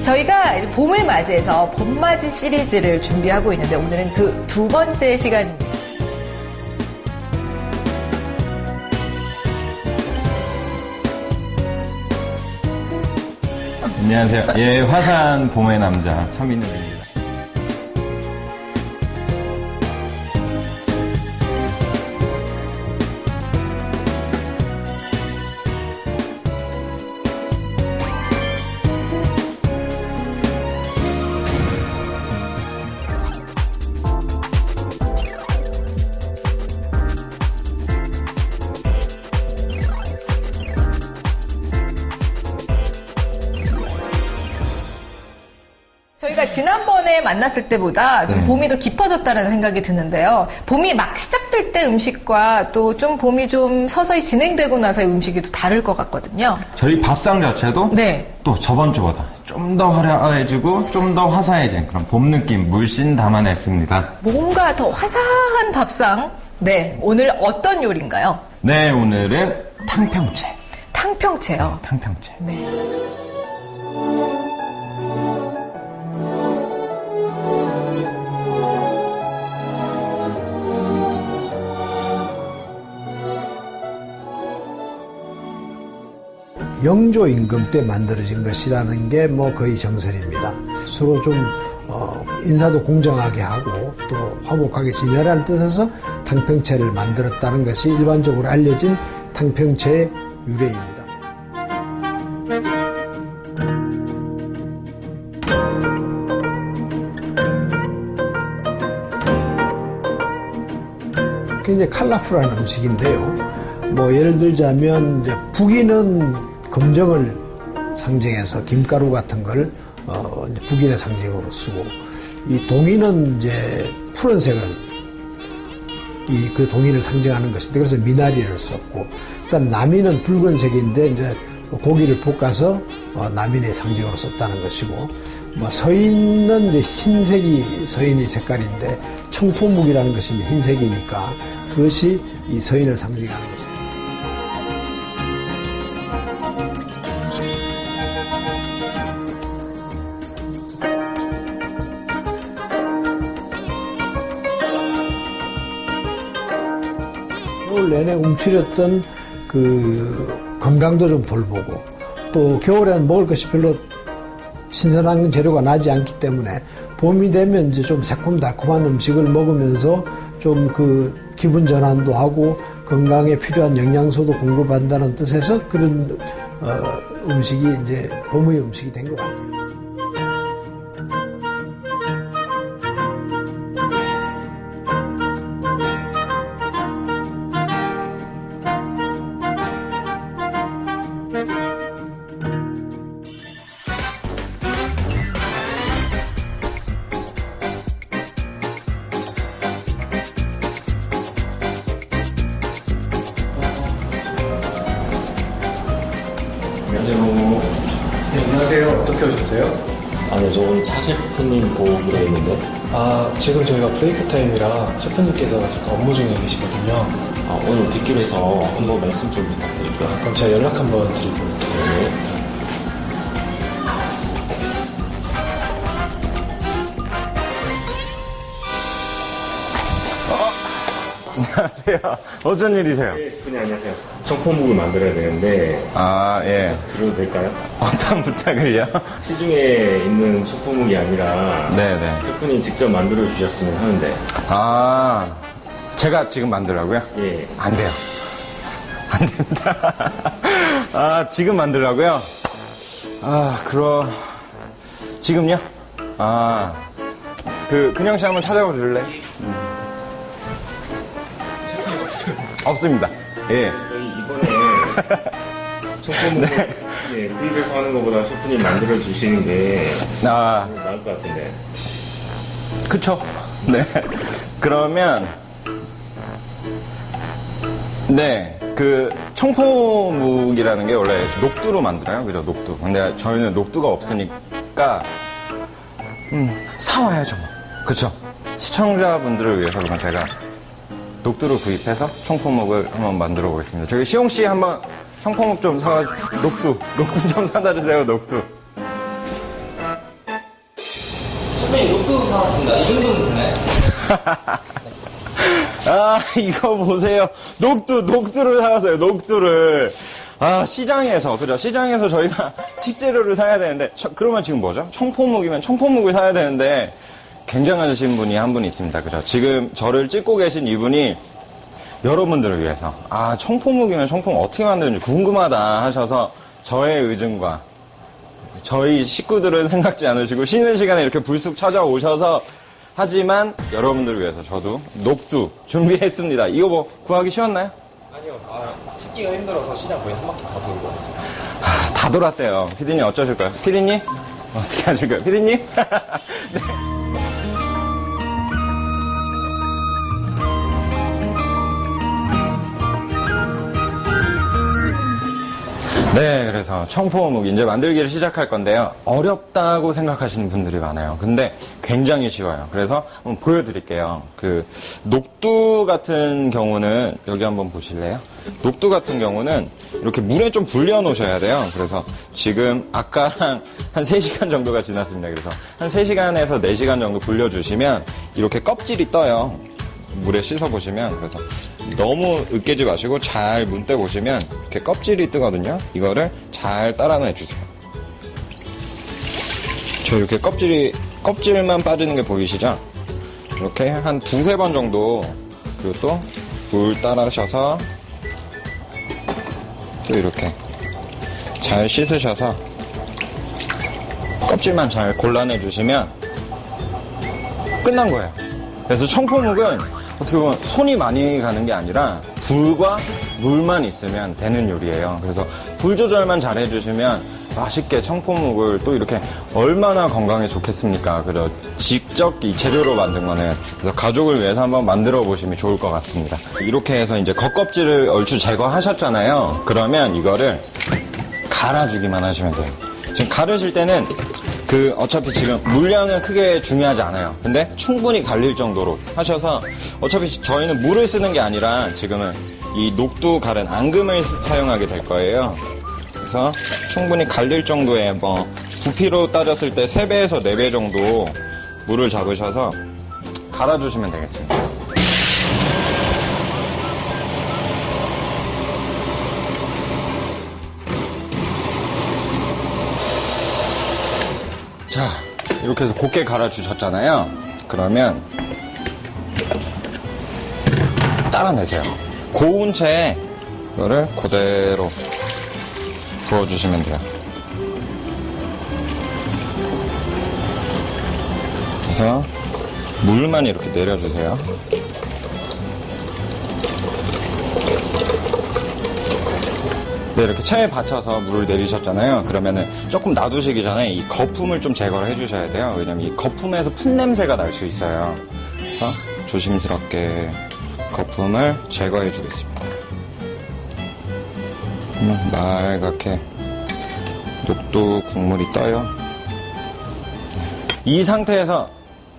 저희가 이제 봄을 맞이해서 봄맞이 시리즈를 준비하고 있는데 오늘은 그 두 번째 시간입니다. 안녕하세요. 예, 화사한 봄의 남자 차민우입니다. 저희가 지난번에 만났을 때보다 좀 봄이 더 깊어졌다는 생각이 드는데요. 봄이 막 시작될 때 음식과 또 좀 봄이 좀 서서히 진행되고 나서의 음식이 또 다를 것 같거든요. 저희 밥상 자체도 또 저번 주보다 좀 더 화려해지고 좀 더 화사해진 그런 봄 느낌 물씬 담아냈습니다. 뭔가 더 화사한 밥상. 네, 오늘 어떤 요리인가요? 네, 오늘은 탕평채. 탕평채요. 네, 탕평채. 네. 영조 임금 때 만들어진 것이라는 게 뭐 거의 정설입니다. 서로 좀 인사도 공정하게 하고 또 화목하게 지내라는 뜻에서 탕평채를 만들었다는 것이 일반적으로 알려진 탕평채의 유래입니다. 굉장히 컬러풀한 음식인데요. 뭐 예를 들자면 이제 북인은 검정을 상징해서 김가루 같은 걸 북인의 상징으로 쓰고, 이 동인은 이제 푸른색을 그 동인을 상징하는 것인데 그래서 미나리를 썼고, 그다음 남인은 붉은색인데 이제 고기를 볶아서 남인의 상징으로 썼다는 것이고, 뭐 서인은 이제 흰색이 서인의 색깔인데 청포묵이라는 것이 흰색이니까 그것이 이 서인을 상징하는 것입니다. 겨울 내내 움츠렸던 그 건강도 좀 돌보고, 또 겨울에는 먹을 것이 별로 신선한 재료가 나지 않기 때문에 봄이 되면 이제 좀 새콤달콤한 음식을 먹으면서 좀 그 기분 전환도 하고 건강에 필요한 영양소도 공급한다는 뜻에서 그런 음식이 이제 봄의 음식이 된 것 같아요. 안녕하세요. 네, 안녕하세요. 어떻게 오셨어요? 아니요, 저 오늘 차 셰프님 보고 그랬는데. 아, 지금 저희가 브레이크 타임이라 셰프님께서 지금 업무 중에 계시거든요. 아, 오늘 뵙기로 해서 한번 말씀 좀 부탁드릴게요. 그럼 제가 연락 한번 드리고 올게요. 네. 안녕하세요. 어쩐 일이세요? 네, 셰프님 안녕하세요. 청포묵을 만들어야 되는데. 아, 예. 들어도 될까요? 어떤 부탁을요? 시중에 있는 청포묵이 아니라. 네네. 셰프님 직접 만들어 주셨으면 하는데. 아, 제가 지금 만들라고요? 예. 안 돼요. 안 됩니다. 아, 지금 만들라고요? 아, 지금요? 아, 근영 씨 한번 찾아봐 줄래? 없습니다. 예. 저희 이번에 청포묵을 예, 구입해서 하는 것보다 셰프님 만들어 주시는 게 나을 것 같은데. 그쵸. 네. 그러면, 네. 청포묵이라는 게 원래 녹두로 만들어요. 그죠? 녹두. 근데 저희는 녹두가 없으니까, 사와야죠. 뭐. 그쵸? 시청자분들을 위해서 그럼 제가 녹두를 구입해서 청포묵을 한번 만들어 보겠습니다. 저기 시용씨 한번 청포묵 좀 녹두 좀 사다 주세요, 녹두. 녹두 사왔습니다. 이 정도면 되나요? 아, 이거 보세요. 녹두를 사왔어요, 녹두를. 아, 시장에서, 그죠? 시장에서 저희가 식재료를 사야 되는데, 그러면 지금 뭐죠? 청포묵이면 청포묵을 사야 되는데, 굉장하신 분이 한 분 있습니다. 그죠? 지금 저를 찍고 계신 이분이 여러분들을 위해서, 아, 청포묵이면 청포묵 어떻게 만드는지 궁금하다 하셔서 저의 의증과 저희 식구들은 생각지 않으시고 쉬는 시간에 이렇게 불쑥 찾아오셔서 하지만 여러분들을 위해서 저도 녹두 준비했습니다. 이거 뭐 구하기 쉬웠나요? 아니요. 찾기가 힘들어서 시장 거의 한 바퀴 다 돌고 왔어요. 아, 다 돌았대요. 피디님 어쩌실까요? 피디님? 어떻게 하실까요? 피디님? 네. 네, 그래서 청포묵 이제 만들기를 시작할 건데요. 어렵다고 생각하시는 분들이 많아요. 근데 굉장히 쉬워요. 그래서 한번 보여드릴게요. 그 녹두 같은 경우는 여기 한번 보실래요? 녹두 같은 경우는 이렇게 물에 좀 불려 놓으셔야 돼요. 그래서 지금 아까랑 한 3시간 정도가 지났습니다. 그래서 한 3시간에서 4시간 정도 불려주시면 이렇게 껍질이 떠요. 물에 씻어보시면. 그래서 너무 으깨지 마시고 잘 문대 보시면 이렇게 껍질이 뜨거든요. 이거를 잘 따라내 주세요. 저 이렇게 껍질만 빠지는 게 보이시죠? 이렇게 한 2-3번 정도, 그리고 또 물 따라셔서 또 이렇게 잘 씻으셔서 껍질만 잘 골라내 주시면 끝난 거예요. 그래서 청포묵은 어떻게 보면 손이 많이 가는 게 아니라 불과 물만 있으면 되는 요리예요. 그래서 불 조절만 잘 해주시면 맛있게 청포묵을 또 이렇게 얼마나 건강에 좋겠습니까? 그래서 직접 이 재료로 만든 거는 그래서 가족을 위해서 한번 만들어 보시면 좋을 것 같습니다. 이렇게 해서 이제 겉껍질을 얼추 제거하셨잖아요. 그러면 이거를 갈아주기만 하시면 돼요. 지금 가르실 때는 어차피 지금 물량은 크게 중요하지 않아요. 근데 충분히 갈릴 정도로 하셔서 어차피 저희는 물을 쓰는 게 아니라 지금은 이 녹두 갈은 앙금을 사용하게 될 거예요. 그래서 충분히 갈릴 정도의 뭐 부피로 따졌을 때 3배에서 4배 정도 물을 잡으셔서 갈아주시면 되겠습니다. 자, 이렇게 해서 곱게 갈아주셨잖아요. 그러면 따라내세요. 고운 채에 이거를 그대로 부어주시면 돼요. 그래서 물만 이렇게 내려주세요. 네, 이렇게 체에 받쳐서 물을 내리셨잖아요. 그러면은 조금 놔두시기 전에 이 거품을 좀 제거를 해주셔야 돼요. 왜냐면 이 거품에서 풋냄새가 날 수 있어요. 그래서 조심스럽게 거품을 제거해 주겠습니다. 맑게 녹두 국물이 떠요. 이 상태에서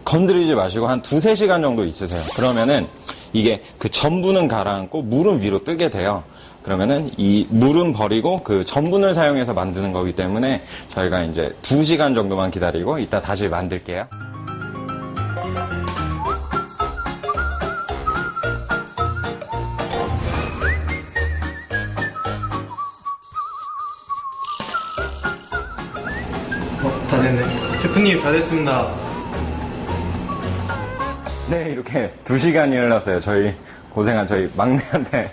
건드리지 마시고 한 2-3시간 정도 있으세요. 그러면은 이게 그 전분은 가라앉고 물은 위로 뜨게 돼요. 그러면은 이 물은 버리고 그 전분을 사용해서 만드는 거기 때문에 저희가 이제 2시간 정도만 기다리고 이따 다시 만들게요. 다 됐네. 셰프님 다 됐습니다. 네, 이렇게 2시간이 흘렀어요. 고생한 저희 막내한테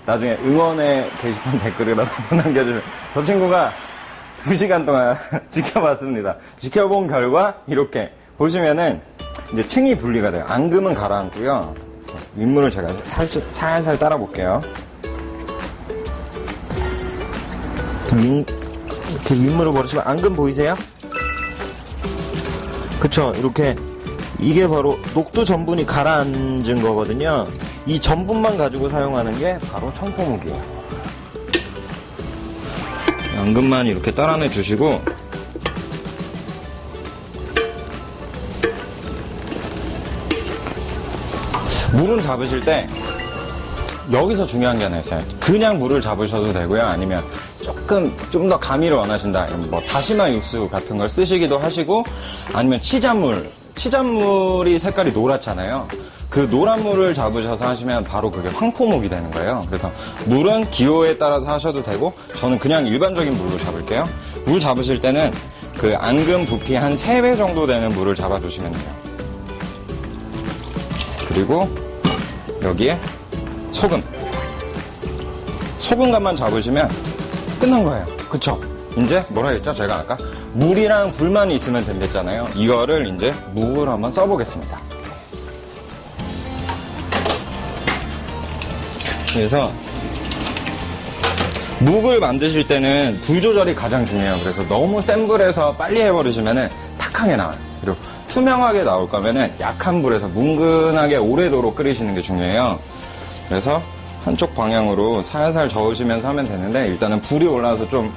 나중에 응원의 게시판 댓글이라도 남겨주시면 저 친구가 2시간 동안 지켜봤습니다. 지켜본 결과 이렇게 보시면은 이제 층이 분리가 돼요. 앙금은 가라앉고요. 윗물을 제가 살살 따라 볼게요. 이렇게 윗물을 버리시면 앙금 보이세요? 그쵸? 이렇게 이게 바로 녹두 전분이 가라앉은 거거든요. 이 전분만 가지고 사용하는 게 바로 청포묵이에요. 앙금만 이렇게 따라내 주시고 물은 잡으실 때 여기서 중요한 게 하나 있어요. 그냥 물을 잡으셔도 되고요. 아니면 좀 더 가미를 원하신다. 뭐 다시마 육수 같은 걸 쓰시기도 하시고 아니면 치자물 치잔물이 색깔이 노랗잖아요. 그 노란 물을 잡으셔서 하시면 바로 그게 황포목이 되는 거예요. 그래서 물은 기호에 따라서 하셔도 되고 저는 그냥 일반적인 물로 잡을게요. 물 잡으실 때는 그 앙금 부피 한 3배 정도 되는 물을 잡아주시면 돼요. 그리고 여기에 소금간만 잡으시면 끝난 거예요. 그쵸? 이제 뭐라 했죠? 제가 아까 물이랑 불만 있으면 된댔잖아요. 이거를 이제 묵을 한번 써보겠습니다. 그래서 묵을 만드실 때는 불 조절이 가장 중요해요. 그래서 너무 센 불에서 빨리 해버리시면은 탁하게 나와요. 그리고 투명하게 나올 거면은 약한 불에서 뭉근하게 오래도록 끓이시는 게 중요해요. 그래서 한쪽 방향으로 살살 저으시면서 하면 되는데 일단은 불이 올라와서 좀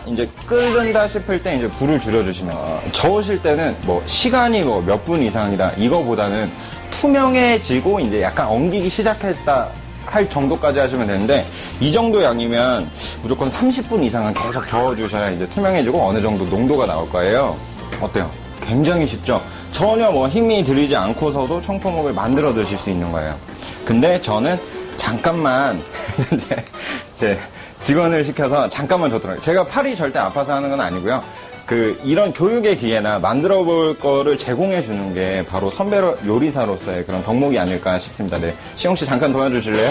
이제 끓는다 싶을 때 이제 불을 줄여주시면 저으실 때는 뭐 시간이 뭐 몇 분 이상이다 이거보다는 투명해지고 이제 약간 엉기기 시작했다 할 정도까지 하시면 되는데 이 정도 양이면 무조건 30분 이상은 계속 저어주셔야 이제 투명해지고 어느 정도 농도가 나올 거예요. 어때요? 굉장히 쉽죠? 전혀 뭐 힘이 들이지 않고서도 청포묵을 만들어 드실 수 있는 거예요. 근데 저는 잠깐만 이제 직원을 시켜서 잠깐만 줬더라고요. 제가 팔이 절대 아파서 하는 건 아니고요. 이런 교육의 기회나 만들어 볼 거를 제공해 주는 게 바로 선배 요리사로서의 그런 덕목이 아닐까 싶습니다. 네. 시영 씨 잠깐 도와주실래요?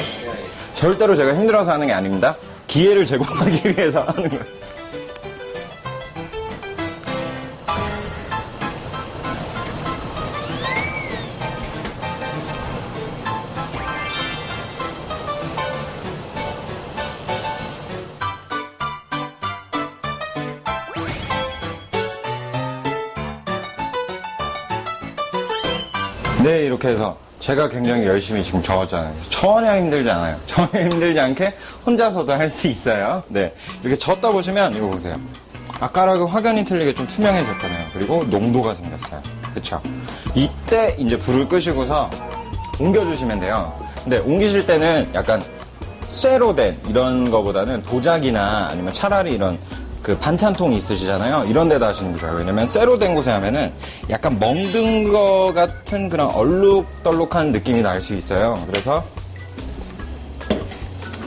절대로 제가 힘들어서 하는 게 아닙니다. 기회를 제공하기 위해서 하는 거예요. 네, 이렇게 해서 제가 굉장히 열심히 지금 저었잖아요. 전혀 힘들지 않아요. 전혀 힘들지 않게 혼자서도 할 수 있어요. 네, 이렇게 저었다 보시면 이거 보세요. 아까랑은 확연히 틀리게 좀 투명해졌잖아요. 그리고 농도가 생겼어요. 그쵸? 이때 이제 불을 끄시고서 옮겨주시면 돼요. 근데 옮기실 때는 약간 쇠로 된 이런 거보다는 도자기나 아니면 차라리 이런 그 반찬통이 있으시잖아요. 이런 데다 하시는 게 좋아요. 왜냐면 쇠로 된 곳에 하면은 약간 멍든 거 같은 그런 얼룩덜룩한 느낌이 날 수 있어요. 그래서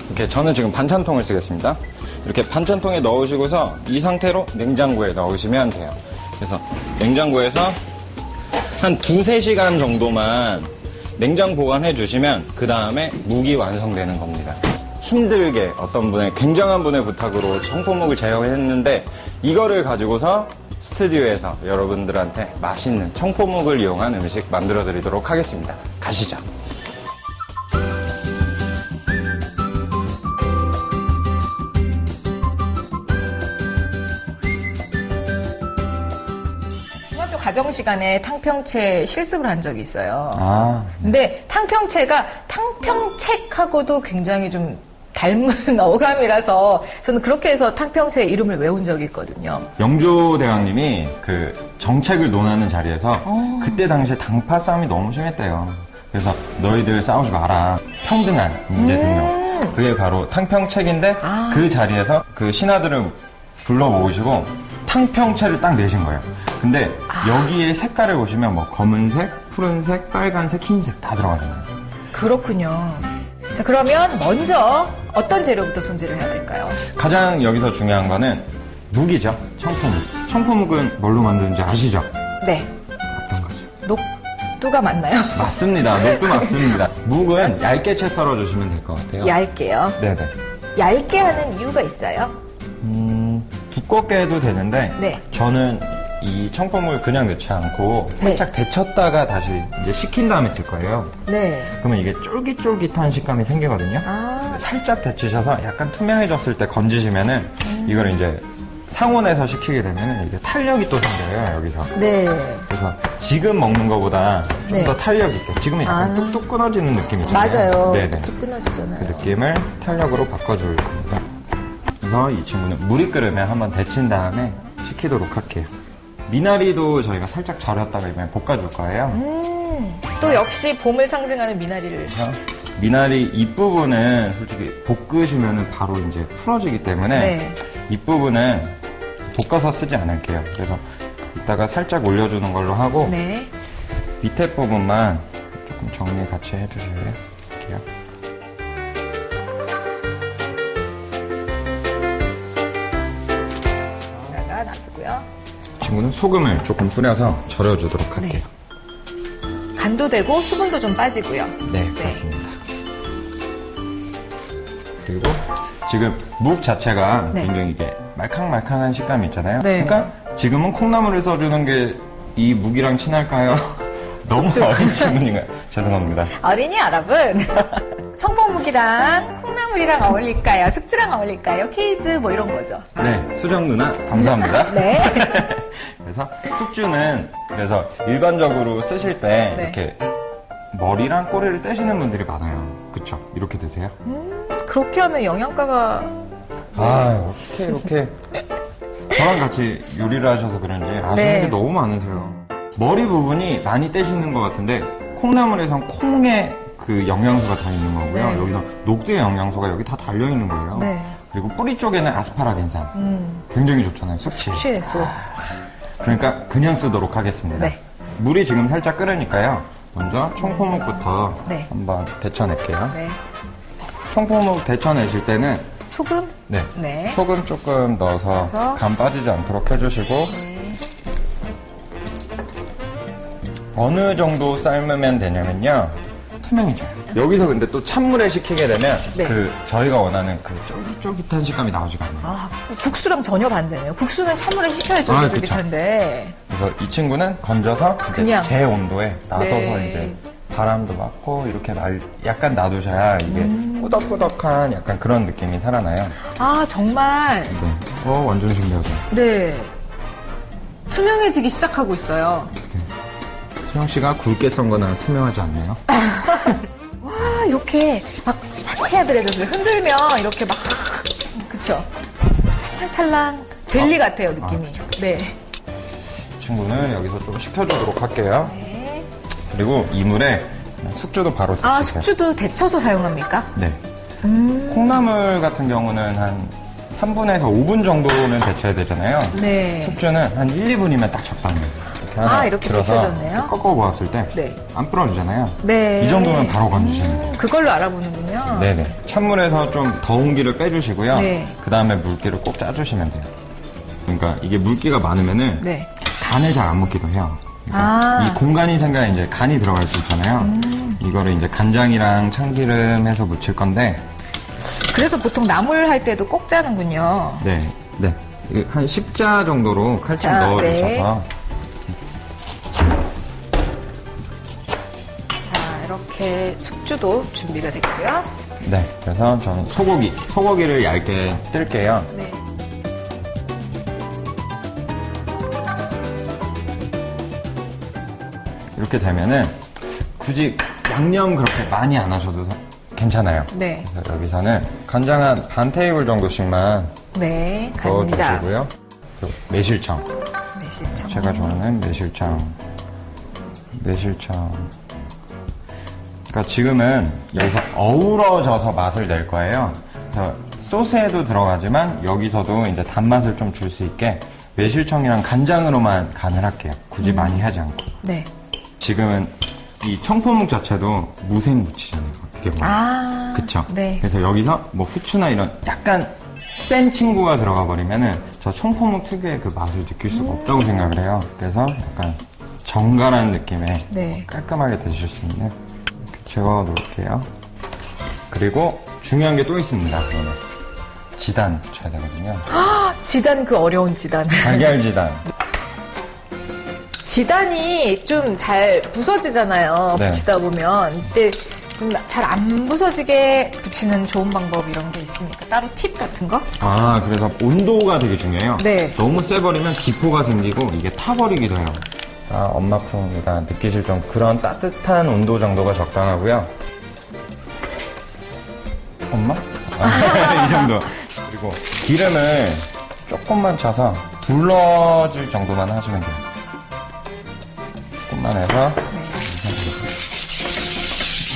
이렇게 저는 지금 반찬통을 쓰겠습니다. 이렇게 반찬통에 넣으시고서 이 상태로 냉장고에 넣으시면 돼요. 그래서 냉장고에서 한 2-3시간 정도만 냉장 보관해 주시면 그 다음에 묵이 완성되는 겁니다. 힘들게 어떤 분의 굉장한 분의 부탁으로 청포묵을 제어했는데 이거를 가지고서 스튜디오에서 여러분들한테 맛있는 청포묵을 이용한 음식 만들어 드리도록 하겠습니다. 가시죠. 중학교 가정 시간에 탕평채 실습을 한 적이 있어요. 아. 근데 탕평채가 탕평책하고도 굉장히 좀 닮은 어감이라서 저는 그렇게 해서 탕평채 이름을 외운 적이 있거든요. 영조 대왕님이 그 정책을 논하는 자리에서 그때 당시에 당파 싸움이 너무 심했대요. 그래서 너희들 싸우지 마라. 평등한 문제 등록. 그게 바로 탕평책인데 그 자리에서 그 신하들을 불러 모으시고 탕평채를 딱 내신 거예요. 근데 여기에 색깔을 보시면 뭐 검은색, 푸른색, 빨간색, 흰색 다 들어가잖아요. 그렇군요. 자, 그러면 먼저 어떤 재료부터 손질을 해야 될까요? 가장 여기서 중요한 거는 묵이죠. 청포묵. 청포묵은 뭘로 만드는지 아시죠? 네. 어떤 거죠? 녹두가 맞나요? 맞습니다. 녹두 맞습니다. 묵은 얇게 채 썰어주시면 될 것 같아요. 얇게요. 네네. 얇게 하는 이유가 있어요? 두껍게 해도 되는데 네. 저는 이 청포묵을 그냥 넣지 않고 살짝 데쳤다가 다시 이제 식힌 다음에 쓸 거예요. 네. 그러면 이게 쫄깃쫄깃한 식감이 생기거든요. 살짝 데치셔서 약간 투명해졌을 때 건지시면은 이걸 이제 상온에서 식히게 되면은 이게 탄력이 또 생겨요, 여기서. 네. 그래서 지금 먹는 것보다 좀 더 탄력 있게. 지금은 약간 뚝뚝 끊어지는 느낌이잖아요. 맞아요. 네네. 뚝뚝 끊어지잖아요. 그 느낌을 탄력으로 바꿔줄 겁니다. 그래서 이 친구는 물이 끓으면 한번 데친 다음에 식히도록 할게요. 미나리도 저희가 살짝 절였다가 이번에 볶아줄 거예요. 또 역시 봄을 상징하는 미나리를. 미나리 잎부분은 솔직히 볶으시면 바로 이제 풀어지기 때문에 네. 잎부분은 볶아서 쓰지 않을게요. 그래서 이따가 살짝 올려주는 걸로 하고 네. 밑에 부분만 조금 정리 같이 해주실래요? 이렇게요. 여기다가 놔두고요. 친구는 소금을 조금 뿌려서 절여주도록 할게요. 간도 되고 수분도 좀 빠지고요. 네, 그렇습니다. 그리고 지금 묵 자체가 네. 굉장히 이게 말캉말캉한 식감이 있잖아요. 네. 그러니까 지금은 콩나물을 써주는 게 이 묵이랑 친할까요? 너무 숙주. 어린 질문인가요? 죄송합니다. 어린이 여러분, 청포묵이랑 콩나물이랑 어울릴까요? 숙주랑 어울릴까요? 키즈 뭐 이런 거죠. 네, 수정 누나 감사합니다. 네. 그래서 숙주는 그래서 일반적으로 쓰실 때 네. 이렇게 머리랑 꼬리를 떼시는 분들이 많아요. 그쵸? 이렇게 드세요? 그렇게 하면 영양가가 아, 어떻게 이렇게 저랑 같이 요리를 하셔서 그런지 아시는 네. 게 너무 많으세요. 머리 부분이 많이 떼시는 것 같은데 콩나물에선 콩의 그 영양소가 다 있는 거고요. 네. 여기서 녹두의 영양소가 여기 다 달려 있는 거예요. 네. 그리고 뿌리 쪽에는 아스파라긴산. 굉장히 좋잖아요. 숙취. 취해서. 그러니까 그냥 쓰도록 하겠습니다. 네. 물이 지금 살짝 끓으니까요. 먼저 청포묵부터 네. 한번 데쳐낼게요. 네. 청포묵 데쳐내실 때는 소금? 네. 네. 소금 조금 넣어서 간 빠지지 않도록 해주시고 네. 어느 정도 삶으면 되냐면요. 투명해져요. 여기서 근데 또 찬물에 식히게 되면 네. 그 저희가 원하는 그 쫄깃쫄깃한 식감이 나오지가 않아요. 아, 국수랑 전혀 반대네요. 국수는 찬물에 식혀야 아, 쫄깃쫄깃한데. 그래서 이 친구는 건져서 이제 그냥. 제 온도에 놔둬서 네. 이제 바람도 맞고 이렇게 약간 놔두셔야 이게 꾸덕꾸덕한 약간 그런 느낌이 살아나요. 아, 정말. 네. 완전 신기하죠. 네. 투명해지기 시작하고 있어요. 수영 씨가 굵게 썬 거는 투명하지 않네요. 와, 이렇게 막 해야들해졌어요. 흔들면 이렇게 막, 그쵸. 찰랑찰랑. 젤리 같아요, 느낌이. 네. 이 친구는 여기서 좀 식혀주도록 할게요. 네. 그리고 이 물에 숙주도 바로 아, 데치세요. 숙주도 데쳐서 사용합니까? 네. 콩나물 같은 경우는 한 3분에서 5분 정도는 데쳐야 되잖아요. 네. 숙주는 한 1, 2분이면 딱 적당해요. 이렇게 하나 이렇게 들어서 데쳐졌네요? 이렇게 꺾어 보았을 때 네. 안 부러지잖아요. 네. 이 정도면 바로 건지시면 돼요. 그걸로 알아보는군요. 네네. 찬물에서 좀 더운 기를 빼주시고요. 네. 그 다음에 물기를 꼭 짜주시면 돼요. 그러니까 이게 물기가 많으면은 네. 간을 잘 안 먹기도 해요. 그러니까 이 공간이 생겨야 이제 간이 들어갈 수 있잖아요. 이거를 이제 간장이랑 참기름 해서 무칠 건데, 그래서 보통 나물 할 때도 꼭 짜는군요. 네, 네. 이거 한 10자 정도로 칼집 자, 넣어주셔서. 자, 이렇게 숙주도 준비가 됐고요. 네. 그래서 저는 소고기를 얇게 뜰게요. 네. 이렇게 되면은 굳이 양념 그렇게 많이 안 하셔도 괜찮아요. 네. 그래서 여기서는 간장 한 반 테이블 정도씩만 네. 간장. 넣어주시고요. 그리고 매실청. 매실청. 제가 좋아하는 매실청. 그러니까 지금은 여기서 어우러져서 맛을 낼 거예요. 그래서 소스에도 들어가지만 여기서도 이제 단맛을 좀 줄 수 있게 매실청이랑 간장으로만 간을 할게요. 굳이 많이 하지 않고. 네. 지금은 이 청포묵 자체도 무생무치잖아요. 어떻게 보면. 아. 그쵸? 네. 그래서 여기서 뭐 후추나 이런 약간 센 친구가 들어가 버리면은 저 청포묵 특유의 그 맛을 느낄 수가 없다고 생각을 해요. 그래서 약간 정갈한 느낌의 네. 깔끔하게 드실 수 있는 이렇게 재워 놓을게요. 그리고 중요한 게 또 있습니다. 이거는 지단 붙여야 되거든요. 지단, 그 어려운 지단. 달걀 지단. 지단이 좀 잘 부서지잖아요. 네. 붙이다 보면. 근데 좀 잘 안 부서지게 붙이는 좋은 방법 이런 게 있습니까? 따로 팁 같은 거? 아, 그래서 온도가 되게 중요해요. 네. 너무 세버리면 기포가 생기고 이게 타버리기도 해요. 아, 엄마풍이가 느끼실 좀 그런 따뜻한 온도 정도가 적당하고요. 엄마? 이 정도. 그리고 기름을 조금만 쳐서 둘러질 정도만 하시면 돼요. 조금만 해서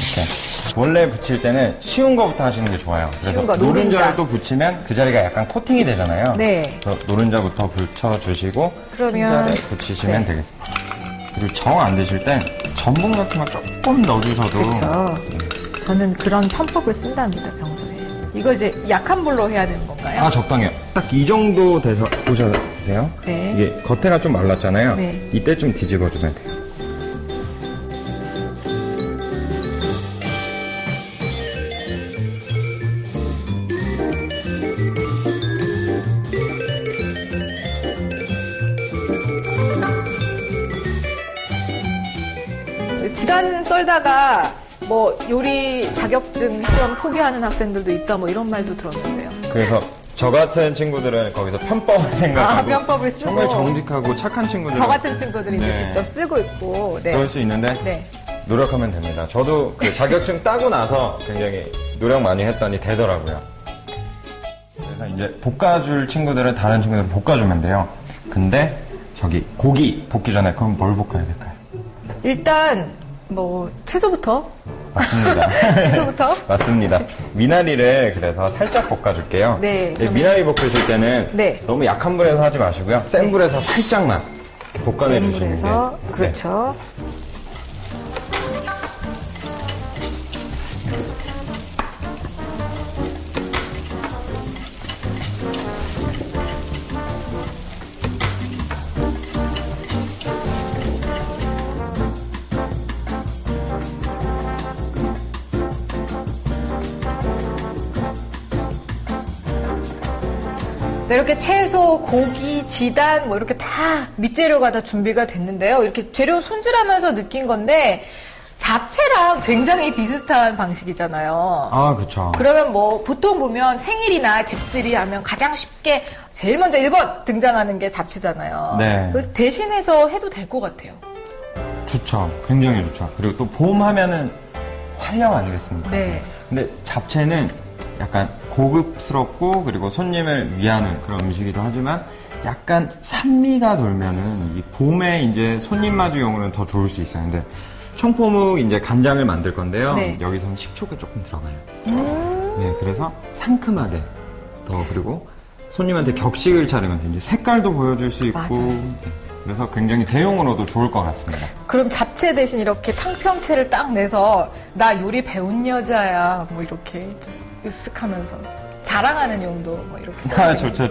이렇게 원래 붙일 때는 쉬운 거부터 하시는 게 좋아요. 쉬운 거, 그래서 노른자. 노른자를 또 붙이면 그 자리가 약간 코팅이 되잖아요. 네. 그래서 노른자부터 붙여주시고 그러면- 흰자를 붙이시면 네. 되겠습니다. 그리고 정 안 드실 땐 전분 같은 거 조금 넣어주셔도 그렇죠. 저는 그런 편법을 쓴답니다, 평소에. 이거 이제 약한 불로 해야 되는 건가요? 아, 적당해요. 딱 이 정도 돼서 보셔보세요. 네. 이게 겉에가 좀 말랐잖아요. 네. 이때 좀 뒤집어주면 돼요. 지단 썰다가 뭐 요리 자격증 시험 포기하는 학생들도 있다 뭐 이런 말도 들었는데요. 그래서 저 같은 친구들은 거기서 편법을 생각하고 편법을 쓰고. 정말 정직하고 착한 친구들 저 같은 친구들이 이제 네. 직접 쓰고 있고. 네. 그럴 수 있는데 네. 노력하면 됩니다. 저도 그 자격증 따고 나서 굉장히 노력 많이 했더니 되더라고요. 그래서 이제 볶아줄 친구들은 다른 친구들은 볶아주면 돼요. 근데 저기 고기 볶기 전에 그럼 뭘 볶아야 될까요? 일단 뭐 채소부터 맞습니다. 채소부터 맞습니다. 미나리를 그래서 살짝 볶아줄게요. 네, 근데 미나리 볶으실 때는 네. 너무 약한 불에서 하지 마시고요. 센 불에서 살짝만 볶아내 센 주시는 불에서 게 그렇죠. 네, 이렇게 채소, 고기, 지단 뭐 이렇게 다 밑재료가 다 준비가 됐는데요. 이렇게 재료 손질하면서 느낀 건데 잡채랑 굉장히 비슷한 방식이잖아요. 아, 그쵸. 그러면 뭐 보통 보면 생일이나 집들이 하면 가장 쉽게 제일 먼저 1번 등장하는 게 잡채잖아요. 네. 그래서 대신해서 해도 될 것 같아요. 좋죠. 굉장히 좋죠. 그리고 또 봄 하면은 활력 아니겠습니까? 네. 근데 잡채는 약간 고급스럽고 그리고 손님을 위하는 그런 음식이기도 하지만 약간 산미가 돌면은 이 봄에 이제 손님 맞이용으로는 더 좋을 수 있어요. 근데 청포묵 이제 간장을 만들 건데요. 네. 여기서는 식초가 조금 들어가요. 네, 그래서 상큼하게 더 그리고 손님한테 격식을 차리면 이제 색깔도 보여줄 수 있고 맞아요. 네, 그래서 굉장히 대용으로도 좋을 것 같습니다. 그럼 잡채 대신 이렇게 탕평채를 딱 내서 나 요리 배운 여자야 뭐 이렇게 좀 으쓱하면서 자랑하는 용도 뭐 이렇게 아, 써요. 좋죠.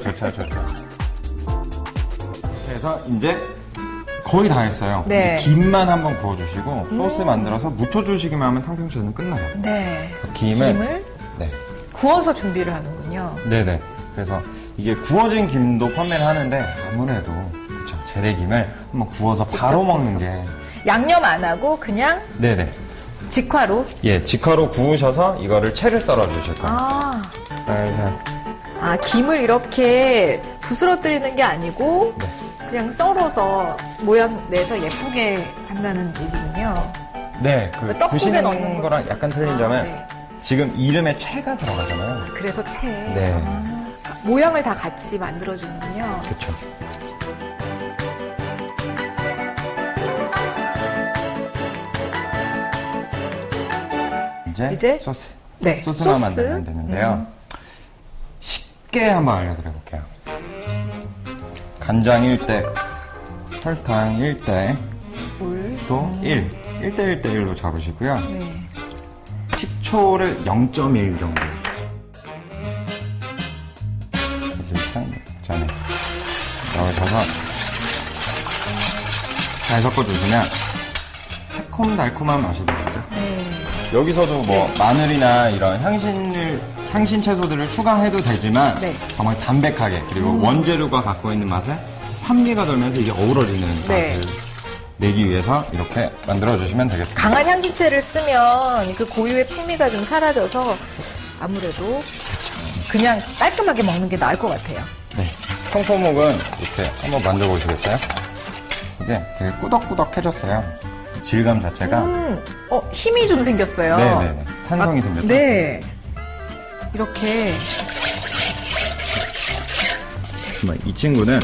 그래서 이제 거의 다 했어요. 네. 이제 김만 한번 구워주시고 소스 만들어서 묻혀주시기만 하면 탕평채는 끝나요. 네. 그래서 김은 김을 네, 구워서 준비를 하는군요. 네네. 그래서 이게 구워진 김도 판매를 하는데 아무래도 그렇죠. 재래김을 한번 구워서 바로 먹는 게 양념 안 하고 그냥 네네. 직화로. 예, 직화로 구우셔서 이거를 채를 썰어 주실 거예요. 아, 살살. 김을 이렇게 부스러뜨리는 게 아니고 네. 그냥 썰어서 모양 내서 예쁘게 한다는 얘기군요. 네, 그 떡국에 부시는 넣는 거랑 거죠. 약간 틀린 점은 네. 지금 이름에 채가 들어가잖아요. 그래서 채. 네. 모양을 다 같이 만들어주는군요. 그렇죠. 이제 소스. 네, 소스만 소스. 만들면 되는데요. 쉽게 한번 알려드려 볼게요. 간장 1대, 설탕 1대, 물. 또 1대 1대1로 잡으시고요. 네. 식초를 0.1 정도. 전에 넣으셔서 잘 섞어주시면 새콤달콤한 맛이 나죠. 네. 여기서도 뭐 마늘이나 이런 향신 채소들을 추가해도 되지만 네. 정말 담백하게 그리고 원재료가 갖고 있는 맛에 산미가 돌면서 이게 어우러지는 네. 맛을 내기 위해서 이렇게 만들어주시면 되겠습니다. 강한 향신채를 쓰면 그 고유의 풍미가 좀 사라져서 아무래도 그냥 깔끔하게 먹는 게 나을 것 같아요. 네. 청포묵은 이렇게 한번 만져보시겠어요? 이게 되게 꾸덕꾸덕해졌어요. 질감 자체가. 힘이 좀 생겼어요. 네네네. 탄성이 생겼죠? 네. 이렇게. 이 친구는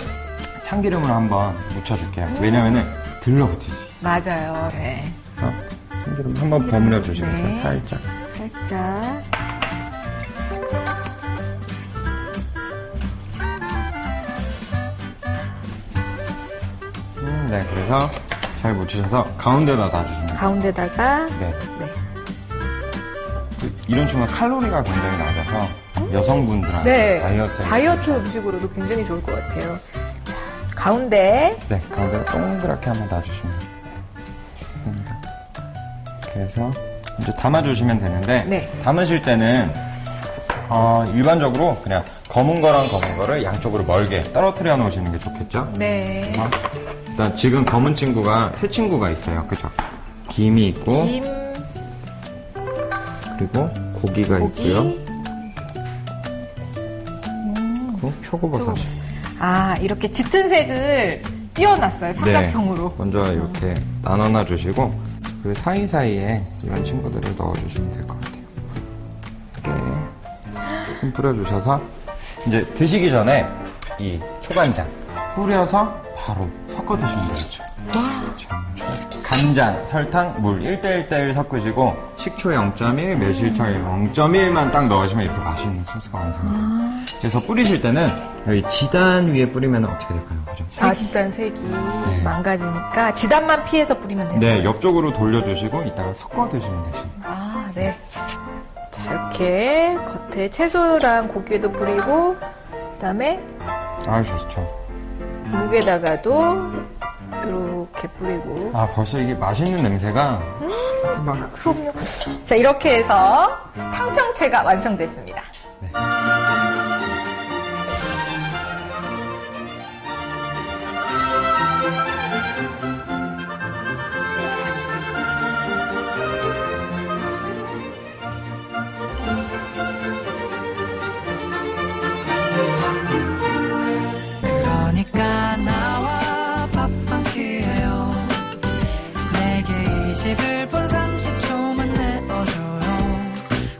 참기름을 한번 묻혀줄게요. 왜냐면은 들러붙이지. 맞아요. 네. 그래서 참기름 한번 버무려 주시면서 네. 살짝. 살짝. 네, 그래서 잘 묻히셔서 가운데다 놔주시면 돼요. 가운데다가. 네. 네. 이런 친구가 칼로리가 굉장히 낮아서 여성분들한테 네. 다이어트 음식으로도 굉장히 좋을 것 같아요. 자, 가운데. 네, 가운데 동그랗게 한번 놔주시면 됩니다. 이렇게 해서 이제 담아주시면 되는데 네. 담으실 때는 일반적으로 그냥 검은 거랑 검은 거를 양쪽으로 멀게 떨어뜨려 놓으시는 게 좋겠죠? 네. 일단 지금 검은 친구가 세 친구가 있어요. 그죠? 김이 있고 김, 그리고 고기가 고기. 있고요. 그리고 표고버섯이. 아, 이렇게 짙은 색을 띄워놨어요. 삼각형으로. 네, 먼저 이렇게 나눠놔 주시고 그 사이사이에 이런 친구들을 넣어주시면 될 것 같아요. 이렇게 조금 뿌려주셔서 이제 드시기 전에 이 초간장 뿌려서 바로 섞어 드시면 되겠죠. 간장, 설탕, 물 1대1대1 섞으시고 식초 0.1, 매실청 0.1만 딱 넣으시면 이렇게 맛있는 소스가 완성돼요. 그래서 뿌리실 때는 여기 지단 위에 뿌리면 어떻게 될까요? 그죠? 아, 지단 색이 망가지니까 지단만 피해서 뿌리면 되나요? 네, 옆쪽으로 돌려주시고 이따가 섞어 드시면 되십니다. 아, 네. 자, 이렇게 겉에 채소랑 고기에도 뿌리고, 그 다음에 아, 좋죠. 묵에다가도 이렇게 뿌리고. 아, 벌써 이게 맛있는 냄새가 막 그럼요. 자, 이렇게 해서 탕평채가 완성됐습니다. 그러니까 나와 밥 한 끼 해요. 내게 21분 30초만 내어줘요.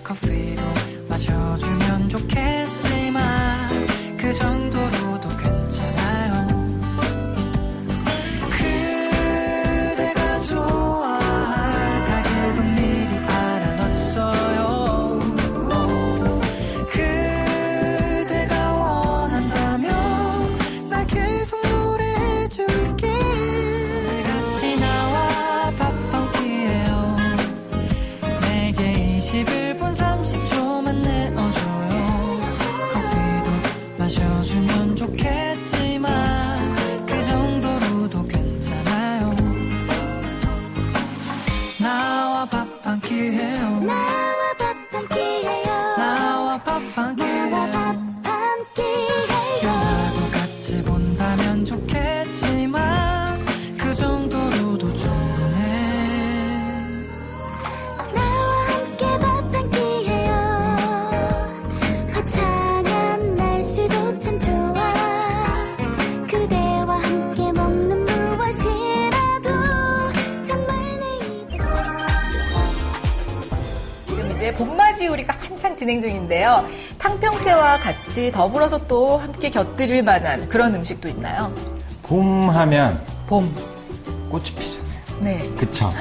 커피도 마셔주면 좋겠지만 그 정도로도 괜찮아요. 그대가 좋아할 가게도 미리 알아놨어요. 그대가 원한다면 나 계속 노래해줄게. 같이 나와 밥 한 끼 해요. 내게 21분 30초만 내어줘요. 커피도 마셔주면 좋겠지만 그 정도로도 괜찮아요. 나와 밥 한 끼 해요. 나와 밥 한 끼 해요. 나와 밥 한 끼 해요. 영화도 같이 본다면 좋겠지만 그 정도로도 충분해. 나와 함께 밥 한 끼 해요. 화창한 날씨도 참 좋아. 그대와 함께 먹는 무엇이라도 정말 내 입에. 지금 이제 봄맞이 요리가 한창 진행 중인데요. 탕평채와 같이 더불어서 또 함께 곁들일 만한 그런 음식도 있나요? 봄 하면 봄. 꽃이 피잖아요. 네. 그쵸?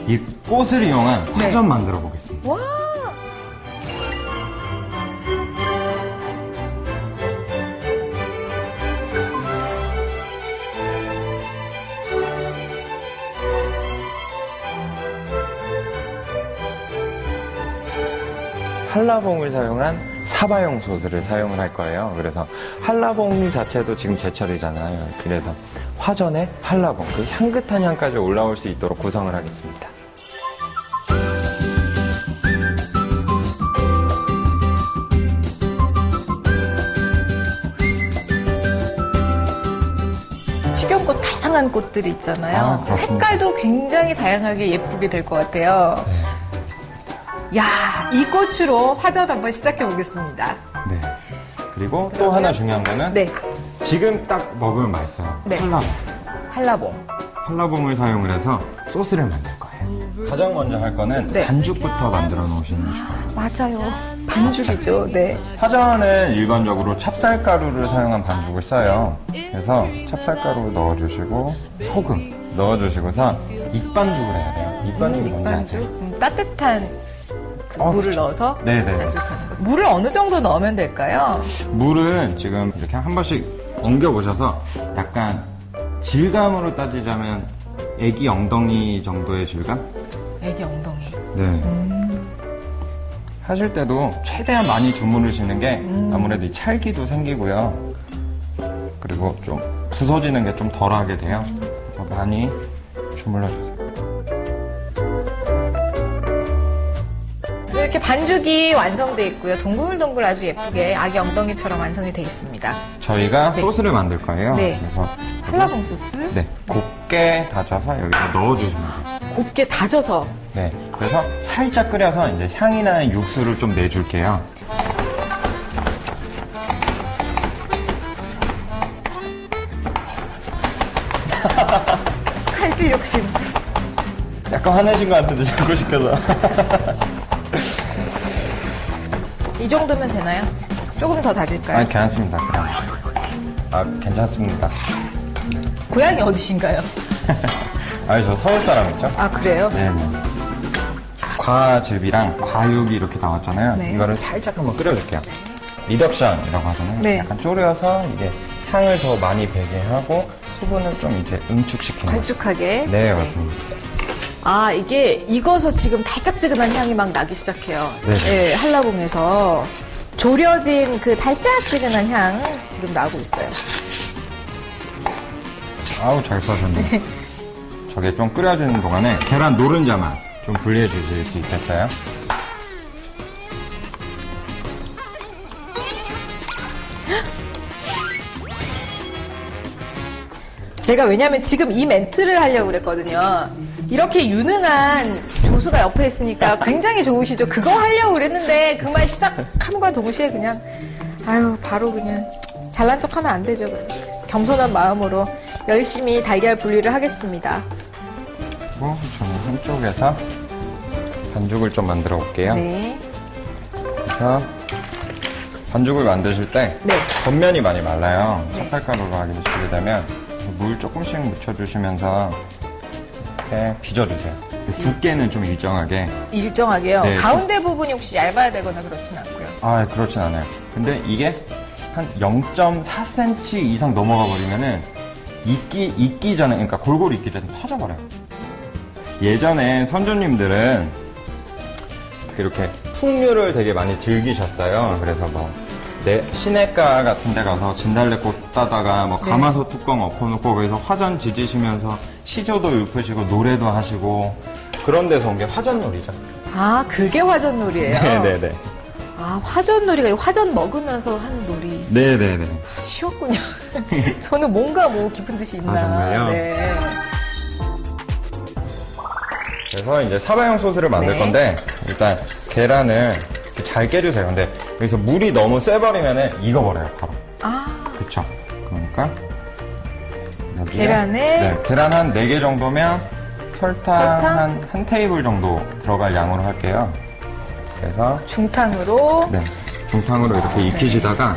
이 꽃을 이용한 네. 화전 만들어 보겠습니다. 와. 한라봉을 사용한 사바용 소스를 사용을 할 거예요. 그래서 한라봉 자체도 지금 제철이잖아요. 그래서 화전에 한라봉, 그 향긋한 향까지 올라올 수 있도록 구성을 하겠습니다. 식용꽃 다양한 꽃들이 있잖아요. 아, 그렇습니다. 색깔도 굉장히 다양하게 예쁘게 될 것 같아요. 야, 이 꽃으로 화전 한번 시작해 보겠습니다. 네. 그리고 또 하나 중요한 거는 네, 지금 딱 먹으면 맛있어요. 네. 한라봉. 한라봉. 한라봉을 사용을 해서 소스를 만들 거예요. 가장 먼저 할 거는 네. 반죽부터 만들어 놓으시는 게 좋아요. 맞아요. 반죽이죠. 네. 화전은 일반적으로 찹쌀가루를 사용한 반죽을 써요. 그래서 찹쌀가루 넣어주시고 소금 넣어주시고서 밑반죽을 해야 돼요. 밑반죽이 뭔지 아세요? 따뜻한 물을 넣어서 네네. 반죽하는 거. 물을 어느 정도 넣으면 될까요? 물은 지금 이렇게 한 번씩 엉겨보셔서 약간 질감으로 따지자면 애기 엉덩이 정도의 질감? 애기 엉덩이. 네. 하실 때도 최대한 많이 주무르시는 게 아무래도 이 찰기도 생기고요. 그리고 좀 부서지는 게 좀 덜하게 돼요. 그래서 많이 주물러주세요. 이렇게 반죽이 완성돼 있고요. 동글동글 아주 예쁘게 아기 엉덩이처럼 완성이 돼 있습니다. 저희가 소스를 만들 거예요. 네. 그래서 한라봉 소스. 네, 곱게 다져서 여기다 넣어주시면 돼요. 곱게 다져서. 네, 그래서 살짝 끓여서 이제 향이 나는 육수를 좀 내줄게요. 칼질 욕심. 약간 화내신 것 같은데 자꾸 시켜서. 이 정도면 되나요? 조금 더 다질까요? 아니, 괜찮습니다. 그냥. 아, 괜찮습니다. 고향이 어디신가요? 아니, 저 서울 사람 있죠? 아, 그래요? 네네. 과즙이랑 과육이 이렇게 나왔잖아요. 네. 이거를 살짝 한번 끓여줄게요. 리덕션이라고 하잖아요. 네. 약간 졸여서 이게 향을 더 많이 배게 하고 수분을 좀 이제 응축시키는. 걸쭉하게. 네, 맞습니다. 아, 이게 익어서 지금 달짝지근한 향이 막 나기 시작해요. 네네. 네, 한라봉에서 졸여진 그 달짝지근한 향 지금 나고 있어요. 아우, 잘 써셨네. 저게 좀 끓여주는 동안에 계란 노른자만 좀 분리해 주실 수 있겠어요? 제가 왜냐면 지금 이 멘트를 하려고 그랬거든요. 이렇게 유능한 조수가 옆에 있으니까 굉장히 좋으시죠. 그거 하려고 그랬는데 그 말 시작함과 동시에 그냥 아유 바로 그냥 잘난 척하면 안 되죠. 겸손한 마음으로 열심히 달걀 분리를 하겠습니다. 그리고 저는 한쪽에서 반죽을 좀 만들어 볼게요. 네. 그래서 반죽을 만드실 때 네. 겉면이 많이 말라요. 네. 찹쌀가루로 하시게 되면 물 조금씩 묻혀주시면서 이렇게 빚어주세요. 두께는 좀 일정하게. 일정하게요. 네. 가운데 부분이 혹시 얇아야 되거나 그렇진 않고요. 아, 그렇진 않아요. 근데 이게 한 0.4cm 이상 넘어가 버리면은 익기 전에, 그러니까 골고루 익기 전에 터져버려요. 예전에 선조님들은 이렇게 풍류를 되게 많이 즐기셨어요. 그래서 뭐, 시냇가 같은 데 가서 진달래꽃 따다가 뭐 가마솥 뚜껑 엎어놓고 거기서 화전 지지시면서 시조도 읊으시고 노래도 하시고 그런 데서 온 게 화전놀이죠. 아, 그게 화전놀이에요? 네네네. 아, 화전놀이가 화전 먹으면서 하는 놀이. 네네네. 쉬웠군요. 저는 뭔가 뭐 깊은 뜻이 있나. 아, 정말요? 네. 그래서 이제 사바용 소스를 만들 네. 건데 일단 계란을 이렇게 잘 깨주세요. 근데 여기서 물이 너무 쎄버리면은 익어버려요, 바로. 아, 그쵸? 그러니까 여기에 계란에 네, 계란 한 4개 정도면 설탕 한 테이블 정도 들어갈 양으로 할게요. 그래서 중탕으로. 네, 중탕으로 이렇게 익히시다가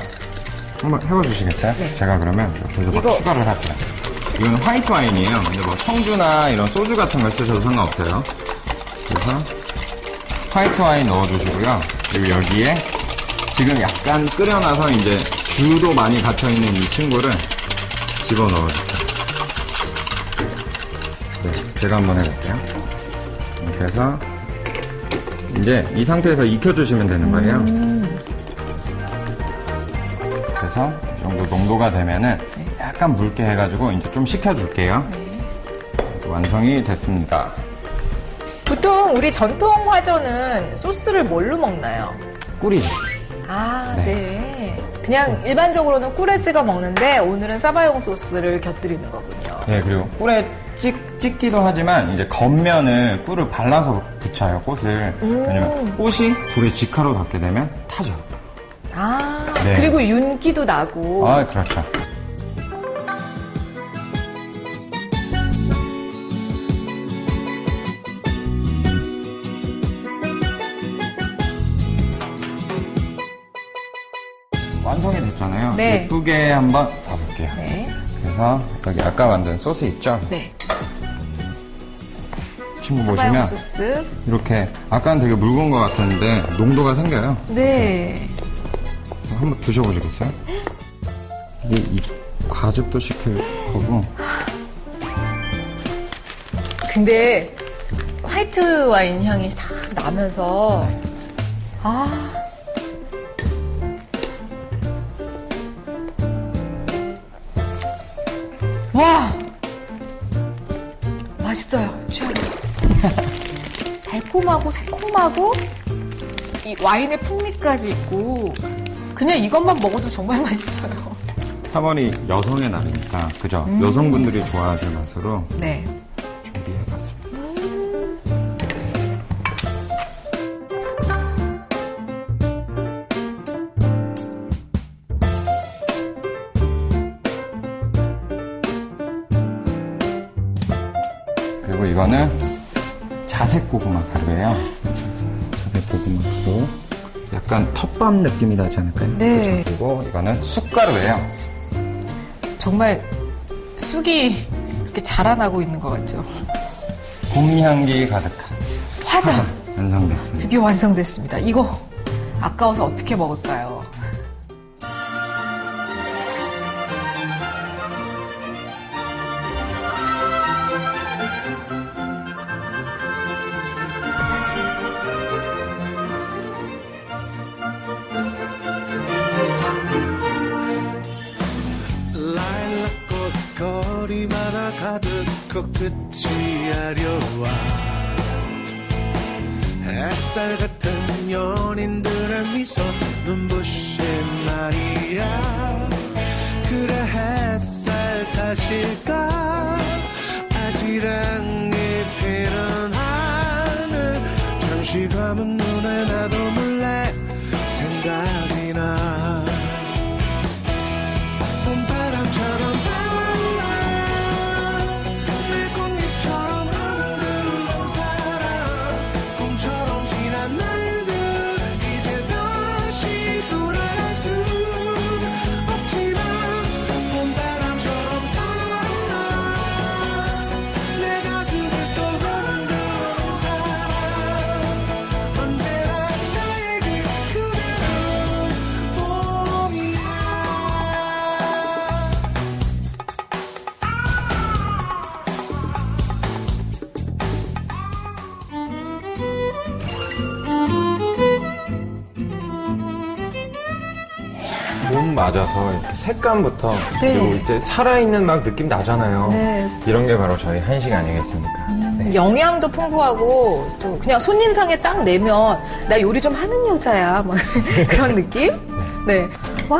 한번 해봐주시겠어요? 네. 제가 그러면 옆에서 막 이거- 추가를 할게요. 이건 화이트 와인이에요. 근데 뭐 청주나 이런 소주 같은 걸 쓰셔도 상관없어요. 그래서 화이트 와인 넣어주시고요. 그리고 여기에 지금 약간 끓여놔서 이제 주도 많이 갇혀있는 이 친구를 집어넣어주세요. 네, 제가 한번 해볼게요. 이렇게 해서 이제 이 상태에서 익혀주시면 되는 거예요. 그래서 이 정도 농도가 되면은 약간 묽게 해가지고 이제 좀 식혀줄게요. 완성이 됐습니다. 보통 우리 전통 화전은 소스를 뭘로 먹나요? 꿀이죠. 아, 네. 네. 그냥 일반적으로는 꿀에 찍어 먹는데 오늘은 사바용 소스를 곁들이는 거군요. 네, 그리고 꿀에 찍기도 하지만 이제 겉면을 꿀을 발라서 붙여요, 꽃을. 왜냐면 꽃이 불에 직화로 닿게 되면 타죠. 아, 네. 그리고 윤기도 나고. 아, 그렇죠. 완성이 됐잖아요. 네. 예쁘게 한번 봐볼게요. 네. 그래서 여기 아까 만든 소스 있죠? 네. 친구 사바야오 보시면 소스. 이렇게 아까는 되게 묽은 것 같았는데 농도가 생겨요. 네. 그래서 한번 드셔보시겠어요? 이게 이 과즙도 시킬 거고. 근데 화이트 와인 향이 싹 나면서 아. 와. 맛있어요. 취향이. 달콤하고 새콤하고 이 와인의 풍미까지 있고 그냥 이것만 먹어도 정말 맛있어요. 3월이 여성의 날이니까 그죠? 여성분들이 좋아하실 맛으로 네. 준비해봤습니다. 그리고 이거는 자색 고구마 가루예요. 자색 고구마도 약간 텃밥 느낌이 나지 않을까요? 네. 그죠? 그리고 이거는 쑥가루예요. 정말 쑥이 이렇게 자라나고 있는 것 같죠. 봄향기 가득한 화장 완성됐습니다. 드디어 완성됐습니다. 이거 아까워서 어떻게 먹을까요? 라일락꽃 거리마다 가득 코끝이 아려와 햇살 같은 연인들의 미소 눈부신 말이야. 그래 햇살 탓일까 아지랑이 피는 하늘 잠시 감은 눈에 나도 몰래 생각이 나. 봄바람처럼 살아 늘 꽃잎처럼 흔들리는 사람 꿈처럼 지난 날들 이제 다시 돌아갈 수 없지만 봄바람처럼 살아 내 가슴을 또 흔드는 사람 언제나 나에게 그대로 봄이야. 봄 맞아서 이렇게 색감부터 네. 그리고 이제 살아있는 막 느낌 나잖아요. 네. 이런 게 바로 저희 한식 아니겠습니까? 네. 영양도 풍부하고 또 그냥 손님상에 딱 내면 나 요리 좀 하는 여자야 뭐 그런 느낌? 네. 와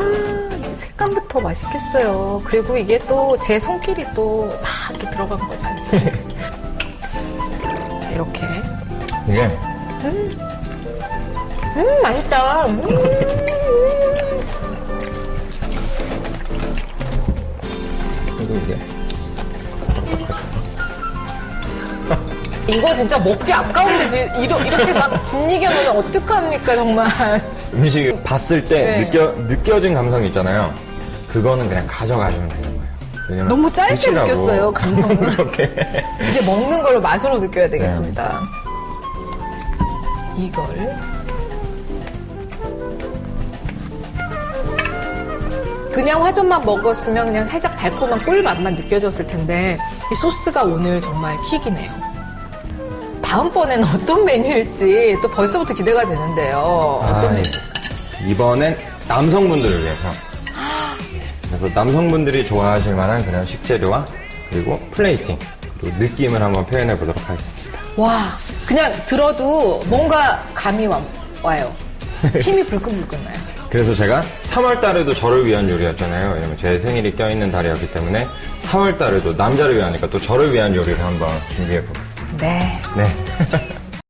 색감부터 맛있겠어요. 그리고 이게 또 제 손길이 또 막 이렇게 들어간 거지 않습니까? 자, 이렇게 이게 맛있다. 그리고 이게 이거 진짜 먹기 아까운데 이렇게 막 짓이겨놓으면 어떡합니까 정말. 음식을 봤을 때 네. 느껴진 감성이 있잖아요. 그거는 그냥 가져가시면 되는 거예요. 왜냐면 너무 짧게 드시라고 느꼈어요, 감성을. 이렇게 이제 먹는 걸로 맛으로 느껴야 되겠습니다. 이걸 그냥 화전만 먹었으면 그냥 살짝 달콤한 꿀맛만 느껴졌을 텐데 이 소스가 오늘 정말 킥이네요. 다음번에는 어떤 메뉴일지 또 벌써부터 기대가 되는데요. 어떤 메뉴? 이번엔 남성분들을 위해서. 그래서 남성분들이 좋아하실 만한 그런 식재료와 그리고 플레이팅 그리고 느낌을 한번 표현해 보도록 하겠습니다. 와, 그냥 들어도 뭔가 감이 와요. 힘이 불끈불끈 나요. 그래서 제가 3월 달에도 저를 위한 요리였잖아요. 왜냐면 제 생일이 껴있는 달이었기 때문에 4월 달에도 남자를 위하니까 또 저를 위한 요리를 한번 준비해 보겠습니다. 네. 네.